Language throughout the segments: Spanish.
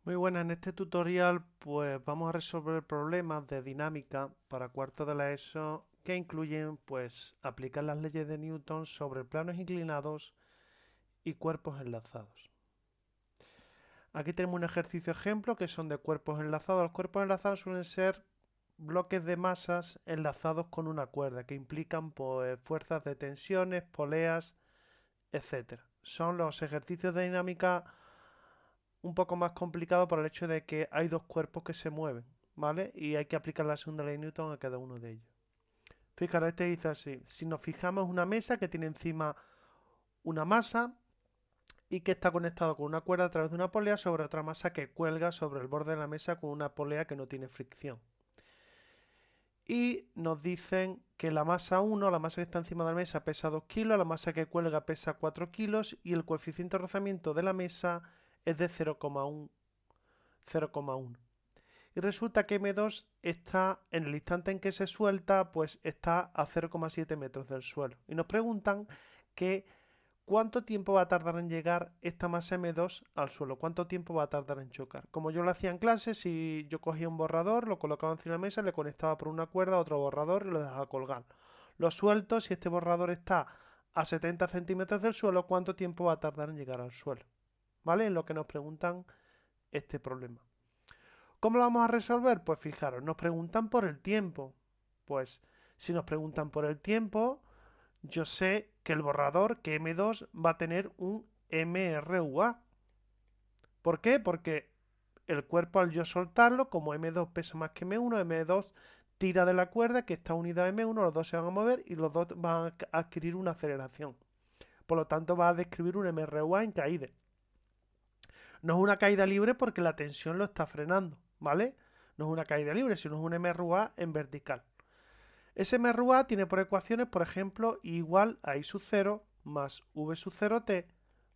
Muy buenas, en este tutorial pues vamos a resolver problemas de dinámica para cuarto de la ESO que incluyen pues aplicar las leyes de Newton sobre planos inclinados y cuerpos enlazados. Aquí tenemos un ejercicio ejemplo que son de cuerpos enlazados. Los cuerpos enlazados suelen ser bloques de masas enlazados con una cuerda que implican pues fuerzas de tensiones, poleas, etcétera. Son los ejercicios de dinámica un poco más complicado por el hecho de que hay dos cuerpos que se mueven, ¿vale? Y hay que aplicar la segunda ley de Newton a cada uno de ellos. Fijaros, este dice así: si nos fijamos en una mesa que tiene encima una masa y que está conectado con una cuerda a través de una polea sobre otra masa que cuelga sobre el borde de la mesa con una polea que no tiene fricción. Y nos dicen que la masa 1, la masa que está encima de la mesa, pesa 2 kilos, la masa que cuelga pesa 4 kilos y el coeficiente de rozamiento de la mesa es de 0,1. Y resulta que M2 está, en el instante en que se suelta, pues está a 0,7 metros del suelo. Y nos preguntan que cuánto tiempo va a tardar en llegar esta masa M2 al suelo, cuánto tiempo va a tardar en chocar. Como yo lo hacía en clase, si yo cogía un borrador, lo colocaba encima de la mesa, le conectaba por una cuerda a otro borrador y lo dejaba colgar. Lo suelto, si este borrador está a 70 centímetros del suelo, cuánto tiempo va a tardar en llegar al suelo. ¿Vale? En lo que nos preguntan este problema. ¿Cómo lo vamos a resolver? Pues fijaros, nos preguntan por el tiempo. Pues si nos preguntan por el tiempo, yo sé que el borrador, que M2, va a tener un MRUA. ¿Por qué? Porque el cuerpo, al yo soltarlo, como M2 pesa más que M1, M2 tira de la cuerda que está unida a M1, los dos se van a mover y los dos van a adquirir una aceleración. Por lo tanto, va a describir un MRUA en caída. No es una caída libre porque la tensión lo está frenando, ¿vale? No es una caída libre, sino es un MRUA en vertical. Ese MRUA tiene por ecuaciones, por ejemplo, I igual a I sub 0 más V sub 0t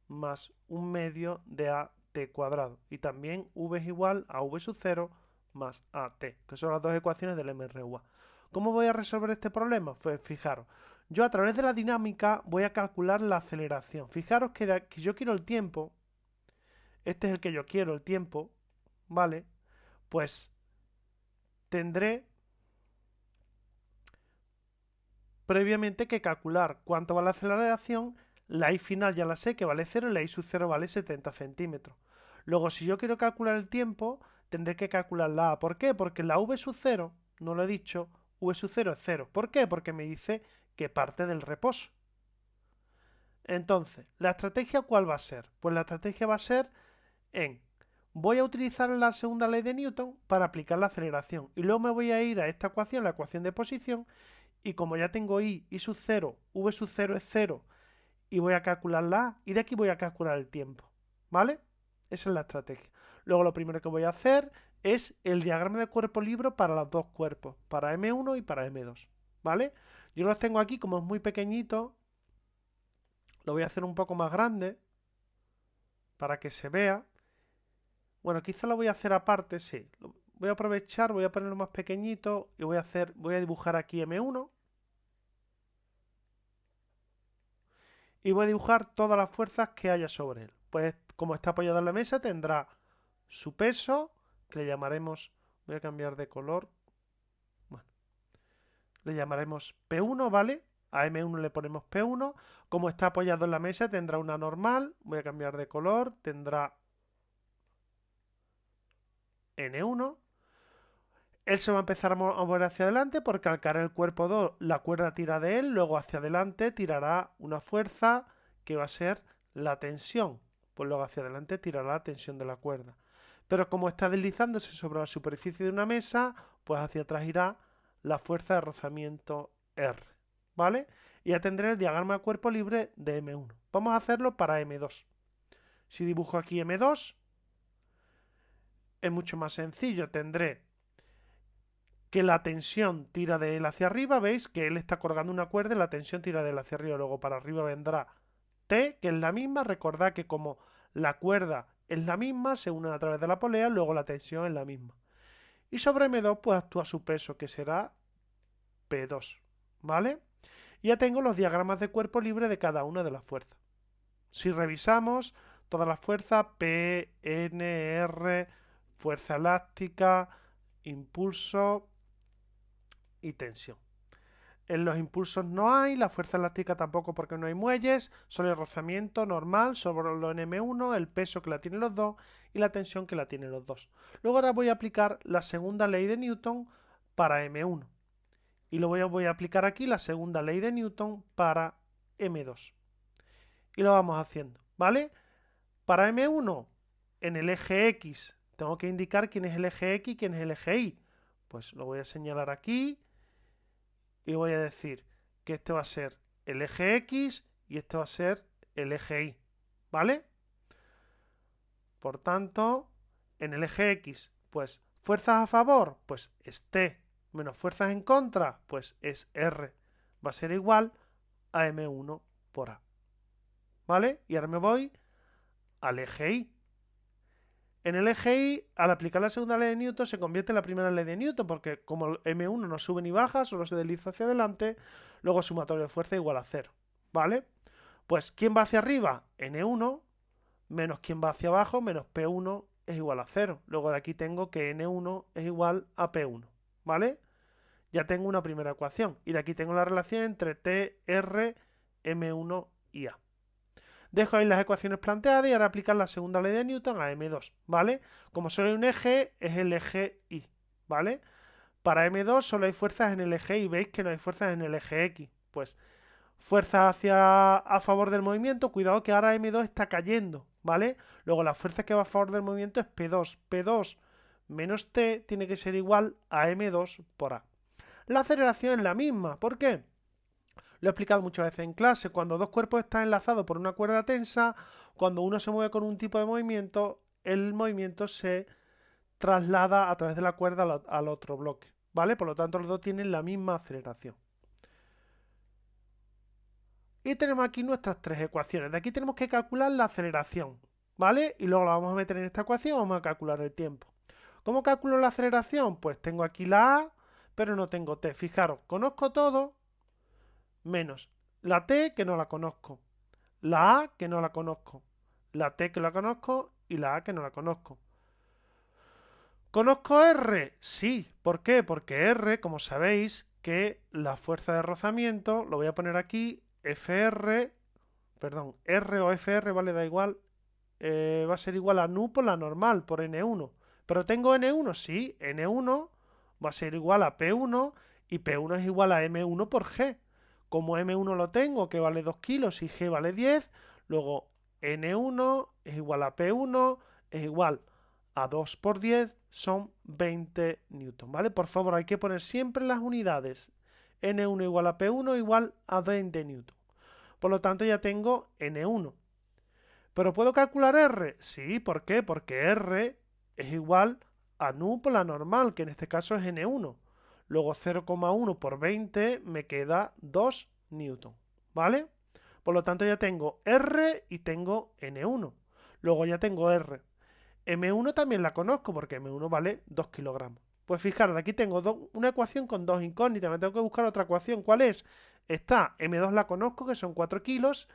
más un medio de AT cuadrado. Y también V es igual a V sub 0 más AT, que son las dos ecuaciones del MRUA. ¿Cómo voy a resolver este problema? Pues fijaros, yo a través de la dinámica voy a calcular la aceleración. Fijaros que yo quiero el tiempo, este es el que yo quiero, el tiempo, ¿vale? Pues tendré previamente que calcular cuánto vale la aceleración. La I final ya la sé, que vale 0, y la I sub 0 vale 70 centímetros. Luego, si yo quiero calcular el tiempo, tendré que calcular la A. ¿Por qué? Porque la V sub 0, no lo he dicho, V sub 0 es 0. ¿Por qué? Porque me dice que parte del reposo. Entonces, ¿la estrategia cuál va a ser? Pues la estrategia va a ser en: voy a utilizar la segunda ley de Newton para aplicar la aceleración. Y luego me voy a ir a esta ecuación, la ecuación de posición, y como ya tengo I sub 0, V sub 0 es 0, y voy a calcular la A, y de aquí voy a calcular el tiempo. ¿Vale? Esa es la estrategia. Luego lo primero que voy a hacer es el diagrama de cuerpo libre para los dos cuerpos, para M1 y para M2. ¿Vale? Yo los tengo aquí, como es muy pequeñito, lo voy a hacer un poco más grande para que se vea. Bueno, quizá lo voy a hacer aparte, sí. Voy a aprovechar, voy a ponerlo más pequeñito y voy a dibujar aquí M1 y voy a dibujar todas las fuerzas que haya sobre él. Pues como está apoyado en la mesa tendrá su peso, que le llamaremos, voy a cambiar de color, bueno, le llamaremos P1, ¿vale? A M1 le ponemos P1. Como está apoyado en la mesa tendrá una normal, voy a cambiar de color, tendrá N1. Él se va a empezar a mover hacia adelante porque al caer el cuerpo 2 la cuerda tira de él, luego hacia adelante tirará una fuerza que va a ser la tensión, pues luego hacia adelante tirará la tensión de la cuerda. Pero como está deslizándose sobre la superficie de una mesa, pues hacia atrás irá la fuerza de rozamiento R, ¿vale? Y ya tendré el diagrama de cuerpo libre de M1. Vamos a hacerlo para M2. Si dibujo aquí M2, es mucho más sencillo, tendré que la tensión tira de él hacia arriba, veis que él está colgando una cuerda y la tensión tira de él hacia arriba, luego para arriba vendrá T, que es la misma, recordad que como la cuerda es la misma, se une a través de la polea, luego la tensión es la misma. Y sobre M2 pues actúa su peso, que será P2, ¿vale? Y ya tengo los diagramas de cuerpo libre de cada una de las fuerzas. Si revisamos todas las fuerzas, P, N, R, fuerza elástica, impulso y tensión. En los impulsos no hay, la fuerza elástica tampoco porque no hay muelles, solo el rozamiento normal sobre lo en M1, el peso que la tienen los dos y la tensión que la tienen los dos. Luego ahora voy a aplicar la segunda ley de Newton para M1. Y luego voy a aplicar aquí la segunda ley de Newton para M2. Y lo vamos haciendo, ¿vale? Para M1, en el eje X, tengo que indicar quién es el eje X y quién es el eje Y. Pues lo voy a señalar aquí y voy a decir que este va a ser el eje X y este va a ser el eje Y, ¿vale? Por tanto, en el eje X, pues fuerzas a favor, pues es T, menos fuerzas en contra, pues es R. Va a ser igual a M1 por A, ¿vale? Y ahora me voy al eje Y. En el eje Y, al aplicar la segunda ley de Newton, se convierte en la primera ley de Newton, porque como M1 no sube ni baja, solo se desliza hacia adelante, luego sumatorio de fuerza igual a 0, ¿vale? Pues, ¿quién va hacia arriba? N1, menos quién va hacia abajo, menos P1 es igual a 0. Luego de aquí tengo que N1 es igual a P1, ¿vale? Ya tengo una primera ecuación. Y de aquí tengo la relación entre T, R, M1 y A. Dejo ahí las ecuaciones planteadas y ahora aplicar la segunda ley de Newton a M2, ¿vale? Como solo hay un eje, es el eje Y, ¿vale? Para M2 solo hay fuerzas en el eje Y, veis que no hay fuerzas en el eje X. Pues fuerza a favor del movimiento, cuidado que ahora M2 está cayendo, ¿vale? Luego la fuerza que va a favor del movimiento es P2. P2 menos T tiene que ser igual a M2 por A. La aceleración es la misma, ¿por qué? Lo he explicado muchas veces en clase, cuando dos cuerpos están enlazados por una cuerda tensa, cuando uno se mueve con un tipo de movimiento, el movimiento se traslada a través de la cuerda al otro bloque, ¿vale? Por lo tanto, los dos tienen la misma aceleración. Y tenemos aquí nuestras tres ecuaciones. De aquí tenemos que calcular la aceleración, ¿vale? Y luego la vamos a meter en esta ecuación, vamos a calcular el tiempo. ¿Cómo calculo la aceleración? Pues tengo aquí la A, pero no tengo T. Fijaros, conozco todo menos la T que no la conozco, la A que no la conozco, la T que la conozco y la A que no la conozco. ¿Conozco R? Sí. ¿Por qué? Porque R, como sabéis, que la fuerza de rozamiento, lo voy a poner aquí, FR, perdón, R o FR, vale, da igual, va a ser igual a nu por la normal, por N1. ¿Pero tengo N1? Sí, N1 va a ser igual a P1 y P1 es igual a M1 por G. Como M1 lo tengo, que vale 2 kilos y G vale 10, luego N1 es igual a P1, es igual a 2 por 10, son 20 newton, ¿vale? Por favor, hay que poner siempre las unidades. N1 igual a P1 igual a 20 newton. Por lo tanto, ya tengo N1. ¿Pero puedo calcular R? Sí, ¿por qué? Porque R es igual a nu por la normal, que en este caso es N1. Luego 0,1 por 20 me queda 2 newton, ¿vale? Por lo tanto ya tengo R y tengo N1. Luego ya tengo R. M1 también la conozco porque M1 vale 2 kilogramos. Pues fijaros, aquí tengo una ecuación con dos incógnitas. Me tengo que buscar otra ecuación. ¿Cuál es? Está M2 la conozco, que son 4 kilos,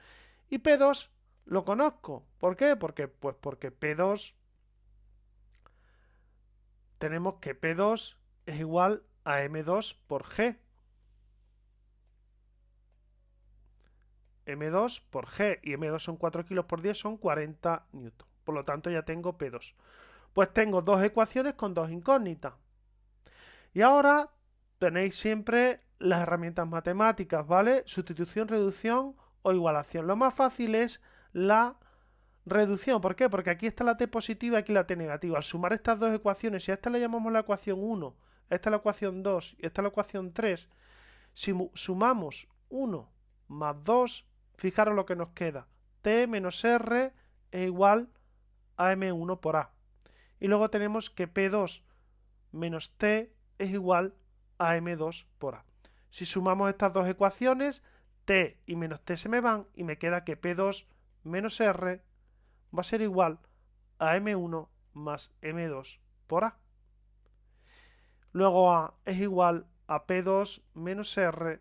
y P2 lo conozco. ¿Por qué? Pues porque P2, tenemos que P2 es igual a M2 por G. M2 por G y M2 son 4 kilos por 10, son 40 newton. Por lo tanto ya tengo P2. Pues tengo dos ecuaciones con dos incógnitas. Y ahora tenéis siempre las herramientas matemáticas, ¿vale? Sustitución, reducción o igualación. Lo más fácil es la reducción. ¿Por qué? Porque aquí está la T positiva y aquí la T negativa. Al sumar estas dos ecuaciones, si a esta le llamamos la ecuación 1, a esta la ecuación 2 y a esta la ecuación 3, si sumamos 1 más 2, fijaros lo que nos queda. T menos R es igual a M1 por A. Y luego tenemos que P2 menos T es igual a M2 por A. Si sumamos estas dos ecuaciones, T y menos T se me van y me queda que P2 menos R va a ser igual a M1 más M2 por A. Luego A es igual a P2 menos R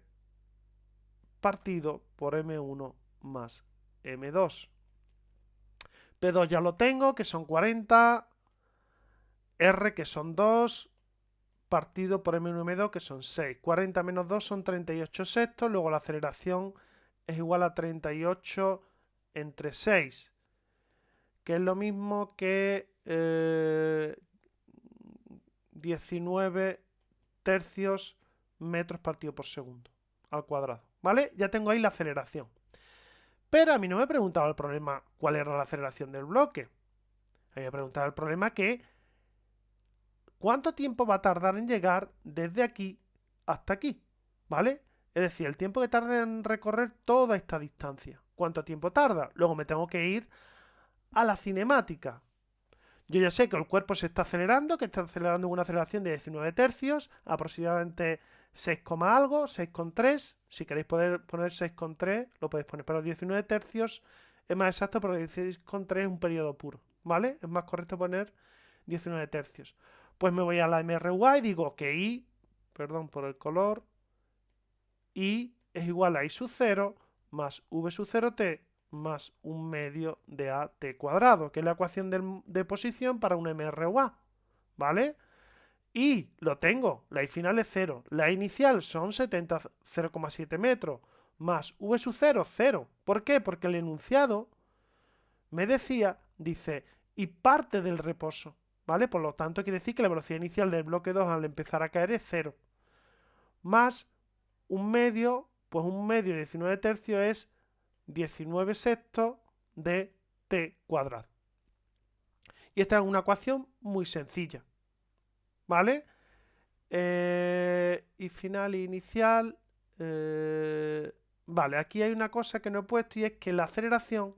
partido por M1 más M2. P2 ya lo tengo, que son 40. R, que son 2, partido por M1 y M2, que son 6. 40 menos 2 son 38 sextos, luego la aceleración es igual a 38 entre 6, que es lo mismo que 19 tercios metros partido por segundo al cuadrado, ¿vale? Ya tengo ahí la aceleración. Pero a mí no me he preguntado el problema cuál era la aceleración del bloque. A mí me he preguntado el problema que ¿cuánto tiempo va a tardar en llegar desde aquí hasta aquí? ¿Vale? Es decir, el tiempo que tarda en recorrer toda esta distancia. ¿Cuánto tiempo tarda? Luego me tengo que ir a la cinemática. Yo ya sé que el cuerpo se está acelerando, que está acelerando con una aceleración de 19 tercios, aproximadamente 6, algo, 6,3. Si queréis poder poner 6,3, lo podéis poner, pero 19 tercios es más exacto porque 16,3 es un periodo puro, ¿vale? Es más correcto poner 19 tercios. Pues me voy a la MRY y digo que I, perdón por el color, I es igual a I sub 0 más V sub 0t más un medio de AT cuadrado, que es la ecuación de posición para un MRUA, ¿vale? Y lo tengo, la I final es 0, la I inicial son 70, 0,7 metros, más V sub 0, 0. ¿Por qué? Porque el enunciado me decía, dice, y parte del reposo, ¿vale? Por lo tanto, quiere decir que la velocidad inicial del bloque 2 al empezar a caer es 0. Más un medio, pues un medio de 19 tercios es 19 sextos de t cuadrado. Y esta es una ecuación muy sencilla, ¿vale? Y final e inicial. Vale, aquí hay una cosa que no he puesto y es que la aceleración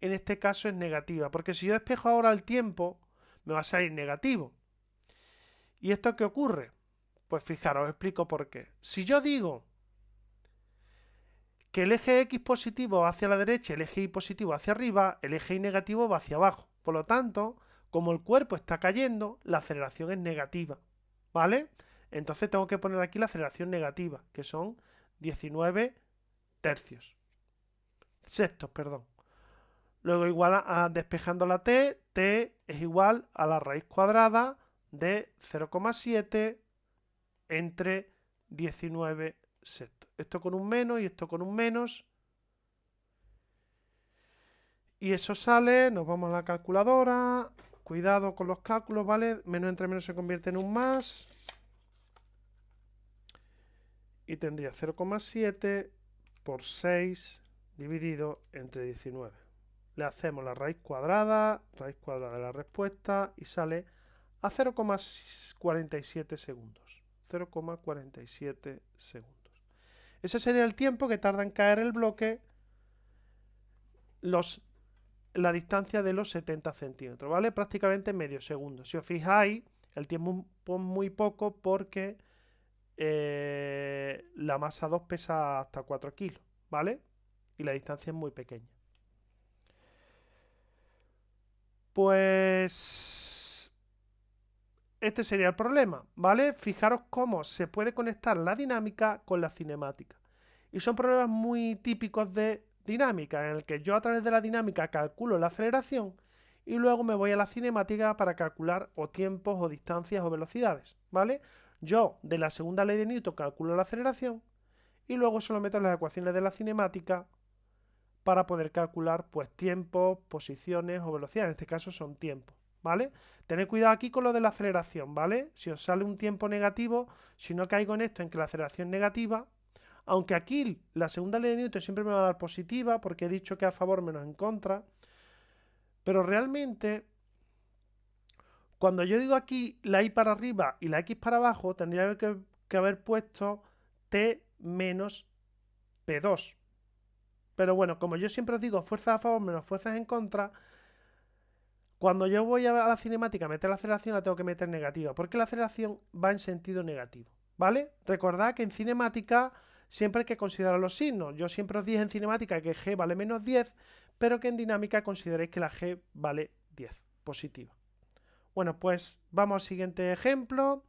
en este caso es negativa, porque si yo despejo ahora el tiempo, me va a salir negativo. ¿Y esto qué ocurre? Pues fijaros, os explico por qué. Si yo digo que el eje X positivo va hacia la derecha y el eje Y positivo hacia arriba, el eje Y negativo va hacia abajo. Por lo tanto, como el cuerpo está cayendo, la aceleración es negativa, ¿vale? Entonces tengo que poner aquí la aceleración negativa, que son 19 tercios. Sextos, perdón. Luego igual a despejando la t, t es igual a la raíz cuadrada de 0,7 entre 19 sextos. Esto con un menos y esto con un menos. Y eso sale, nos vamos a la calculadora. Cuidado con los cálculos, ¿vale? Menos entre menos se convierte en un más. Y tendría 0,7 por 6 dividido entre 19. Le hacemos la raíz cuadrada de la respuesta y sale a 0,47 segundos. 0,47 segundos. Ese sería el tiempo que tarda en caer el bloque la distancia de los 70 centímetros, ¿vale? Prácticamente medio segundo. Si os fijáis, el tiempo es muy poco porque la masa 2 pesa hasta 4 kilos, ¿vale? Y la distancia es muy pequeña. Pues este sería el problema, ¿vale? Fijaros cómo se puede conectar la dinámica con la cinemática. Y son problemas muy típicos de dinámica, en el que yo a través de la dinámica calculo la aceleración y luego me voy a la cinemática para calcular o tiempos o distancias o velocidades, ¿vale? Yo de la segunda ley de Newton calculo la aceleración y luego solo meto las ecuaciones de la cinemática para poder calcular pues tiempos, posiciones o velocidades. En este caso son tiempos, ¿vale? Tened cuidado aquí con lo de la aceleración, ¿vale? Si os sale un tiempo negativo, si no caigo en esto, en que la aceleración es negativa, aunque aquí la segunda ley de Newton siempre me va a dar positiva, porque he dicho que a favor menos en contra, pero realmente, cuando yo digo aquí la Y para arriba y la X para abajo, tendría que haber puesto T menos P2. Pero bueno, como yo siempre os digo, fuerzas a favor menos fuerzas en contra, cuando yo voy a la cinemática a meter la aceleración, la tengo que meter negativa, porque la aceleración va en sentido negativo, ¿vale? Recordad que en cinemática siempre hay que considerar los signos. Yo siempre os dije en cinemática que G vale menos 10, pero que en dinámica consideréis que la G vale 10, positiva. Bueno, pues vamos al siguiente ejemplo.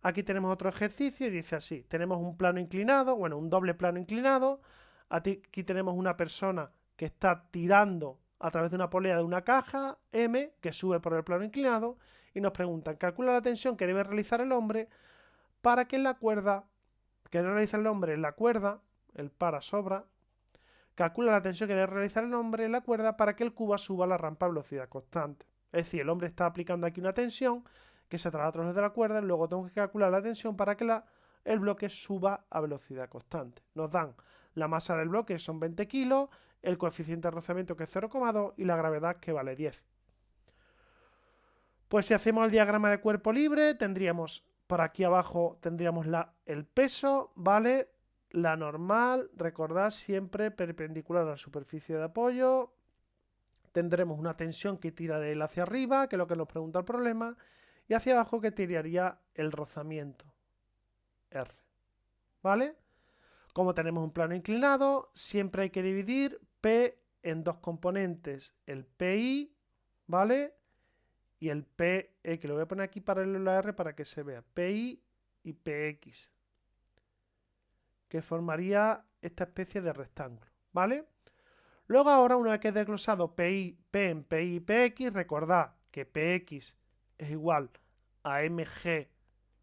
Aquí tenemos otro ejercicio y dice así. Tenemos un plano inclinado, bueno, un doble plano inclinado. Aquí tenemos una persona que está tirando a través de una polea de una caja M que sube por el plano inclinado y nos preguntan, calcula la tensión que debe realizar el hombre para que en la cuerda, el para sobra, calcula la tensión que debe realizar el hombre en la cuerda para que el cubo suba la rampa a velocidad constante. Es decir, el hombre está aplicando aquí una tensión que se traslada a través de la cuerda y luego tengo que calcular la tensión para que el bloque suba a velocidad constante. Nos dan la masa del bloque, son 20 kilos, el coeficiente de rozamiento que es 0,2 y la gravedad que vale 10. Pues si hacemos el diagrama de cuerpo libre, tendríamos por aquí abajo tendríamos el peso, ¿vale? La normal, recordad siempre perpendicular a la superficie de apoyo. Tendremos una tensión que tira de él hacia arriba, que es lo que nos pregunta el problema, y hacia abajo que tiraría el rozamiento, R. ¿Vale? Como tenemos un plano inclinado, siempre hay que dividir P en dos componentes, el PI, ¿vale? Y el PE, que lo voy a poner aquí paralelo a R para que se vea, PI y PX, que formaría esta especie de rectángulo, ¿vale? Luego ahora, una vez que he desglosado P en PI y PX, recordad que PX es igual a mg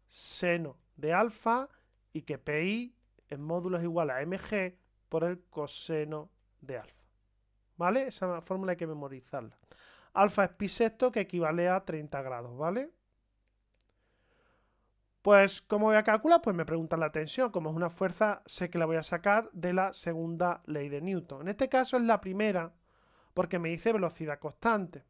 seno de alfa y que PI en módulo es igual a mg por el coseno de alfa, ¿vale? Esa fórmula hay que memorizarla. Alfa es pi sexto, que equivale a 30 grados, ¿vale? Pues, ¿cómo voy a calcular? Pues me preguntan la tensión. Como es una fuerza, sé que la voy a sacar de la segunda ley de Newton. En este caso es la primera, porque me dice velocidad constante.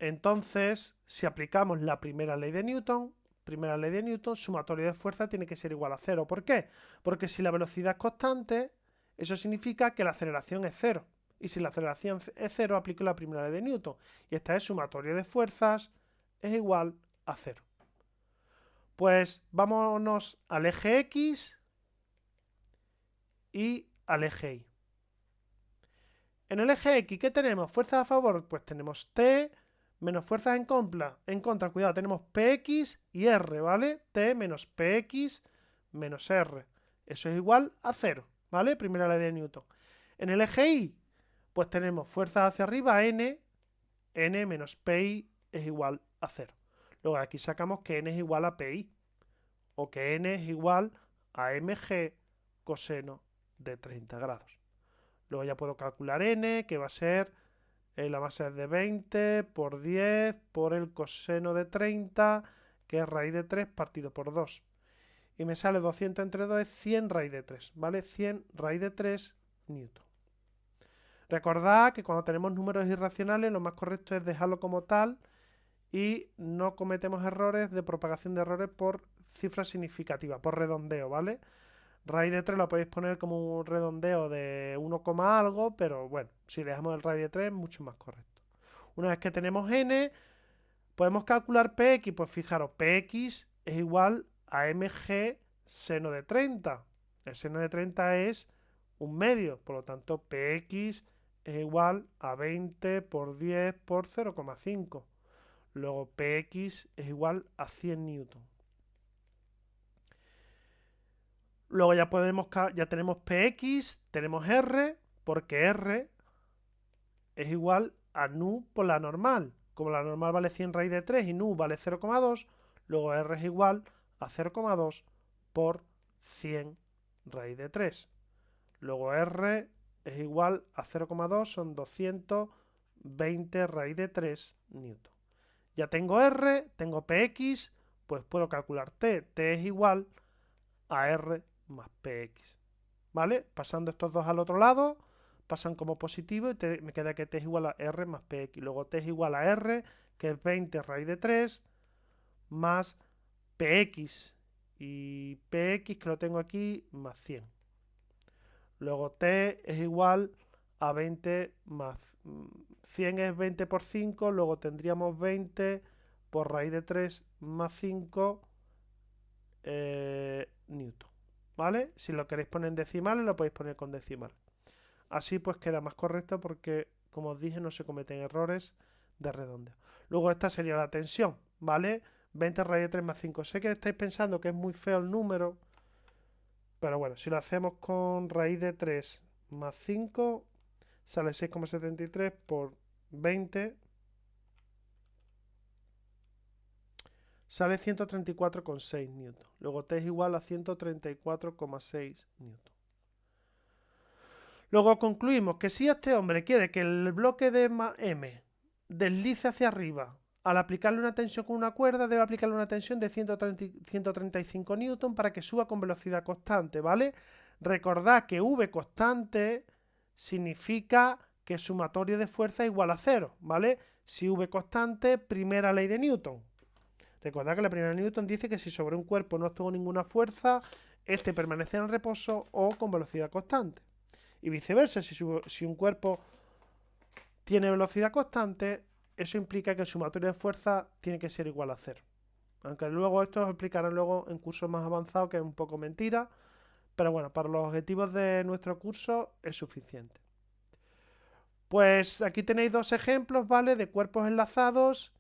Entonces, si aplicamos la primera ley de Newton, sumatorio de fuerza tiene que ser igual a cero. ¿Por qué? Porque si la velocidad es constante, eso significa que la aceleración es cero. Y si la aceleración es cero, aplico la primera ley de Newton. Y esta es sumatorio de fuerzas es igual a cero. Pues vámonos al eje X y al eje Y. En el eje X, ¿qué tenemos? Fuerzas a favor, pues tenemos T menos fuerzas en contra, cuidado, tenemos Px y R, ¿vale? T menos Px menos R. Eso es igual a 0, ¿vale? Primera ley de Newton. En el eje Y, pues tenemos fuerzas hacia arriba, N menos Pi es igual a 0. Luego aquí sacamos que N es igual a Pi, o que N es igual a mg coseno de 30 grados. Luego ya puedo calcular N, que va a ser, la base es de 20 por 10 por el coseno de 30, que es raíz de 3 partido por 2. Y me sale 200 entre 2 es 100 raíz de 3, ¿vale? 100 raíz de 3 newton. Recordad que cuando tenemos números irracionales lo más correcto es dejarlo como tal y no cometemos errores de propagación de errores por cifra significativa, por redondeo, ¿vale? Raíz de 3 lo podéis poner como un redondeo de 1, algo, pero bueno, si dejamos el raíz de 3 es mucho más correcto. Una vez que tenemos n, podemos calcular px, pues fijaros, px es igual a mg seno de 30. El seno de 30 es un medio, por lo tanto px es igual a 20 por 10 por 0,5. Luego px es igual a 100 newton. Luego ya tenemos px, tenemos r, porque r es igual a nu por la normal. Como la normal vale 100 raíz de 3 y nu vale 0,2, luego r es igual a 0,2 por 100 raíz de 3. Luego r es igual a 0,2, son 220 raíz de 3 newton. Ya tengo r, tengo px, pues puedo calcular t. T es igual a r más px. ¿Vale? Pasando estos dos al otro lado, pasan como positivo y me queda que t es igual a r más px. Luego t es igual a r, que es 20 raíz de 3, más px. Y px, que lo tengo aquí, más 100. Luego t es igual a 20 más 100 es 20 por 5, luego tendríamos 20 por raíz de 3 más 5 newton. ¿Vale? Si lo queréis poner en decimales, lo podéis poner con decimal. Así pues queda más correcto porque, como os dije, no se cometen errores de redondeo. Luego esta sería la tensión, ¿vale? 20 raíz de 3 más 5. Sé que estáis pensando que es muy feo el número, pero bueno, si lo hacemos con raíz de 3 más 5, sale 6,73 por 20, sale 134,6 newton. Luego T es igual a 134,6 newton. Luego concluimos que si este hombre quiere que el bloque de M deslice hacia arriba, al aplicarle una tensión con una cuerda, debe aplicarle una tensión de 135 newton para que suba con velocidad constante, ¿vale? Recordad que V constante significa que sumatorio de fuerza es igual a 0, ¿vale? Si V constante, primera ley de Newton. Recordad que la primera ley de Newton dice que si sobre un cuerpo no actúa ninguna fuerza, este permanece en reposo o con velocidad constante. Y viceversa, si un cuerpo tiene velocidad constante, eso implica que el sumatorio de fuerza tiene que ser igual a 0. Aunque luego esto os explicarán luego en cursos más avanzados, que es un poco mentira. Pero bueno, para los objetivos de nuestro curso es suficiente. Pues aquí tenéis dos ejemplos, ¿vale? De cuerpos enlazados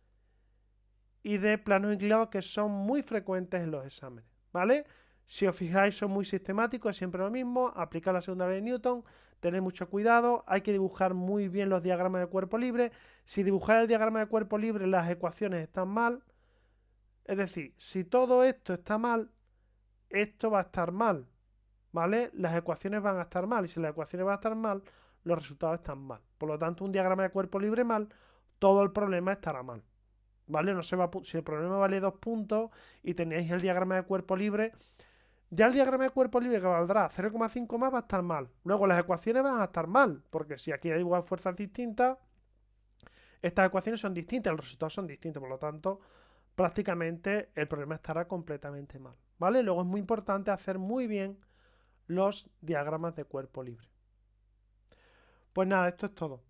y de planos inclinados que son muy frecuentes en los exámenes, ¿vale? Si os fijáis, son muy sistemáticos, es siempre lo mismo. Aplicar la segunda ley de Newton, tener mucho cuidado, hay que dibujar muy bien los diagramas de cuerpo libre. Si dibujar el diagrama de cuerpo libre, las ecuaciones están mal. Es decir, si todo esto está mal, esto va a estar mal, ¿vale? Las ecuaciones van a estar mal, y si las ecuaciones van a estar mal, los resultados están mal. Por lo tanto, un diagrama de cuerpo libre mal, todo el problema estará mal, ¿vale? No se va si el problema vale 2 puntos y tenéis el diagrama de cuerpo libre, ya el diagrama de cuerpo libre que valdrá 0,5 más va a estar mal. Luego las ecuaciones van a estar mal, porque si aquí hay igual fuerzas distintas, estas ecuaciones son distintas, los resultados son distintos, por lo tanto, prácticamente el problema estará completamente mal, ¿vale? Luego es muy importante hacer muy bien los diagramas de cuerpo libre. Pues nada, esto es todo.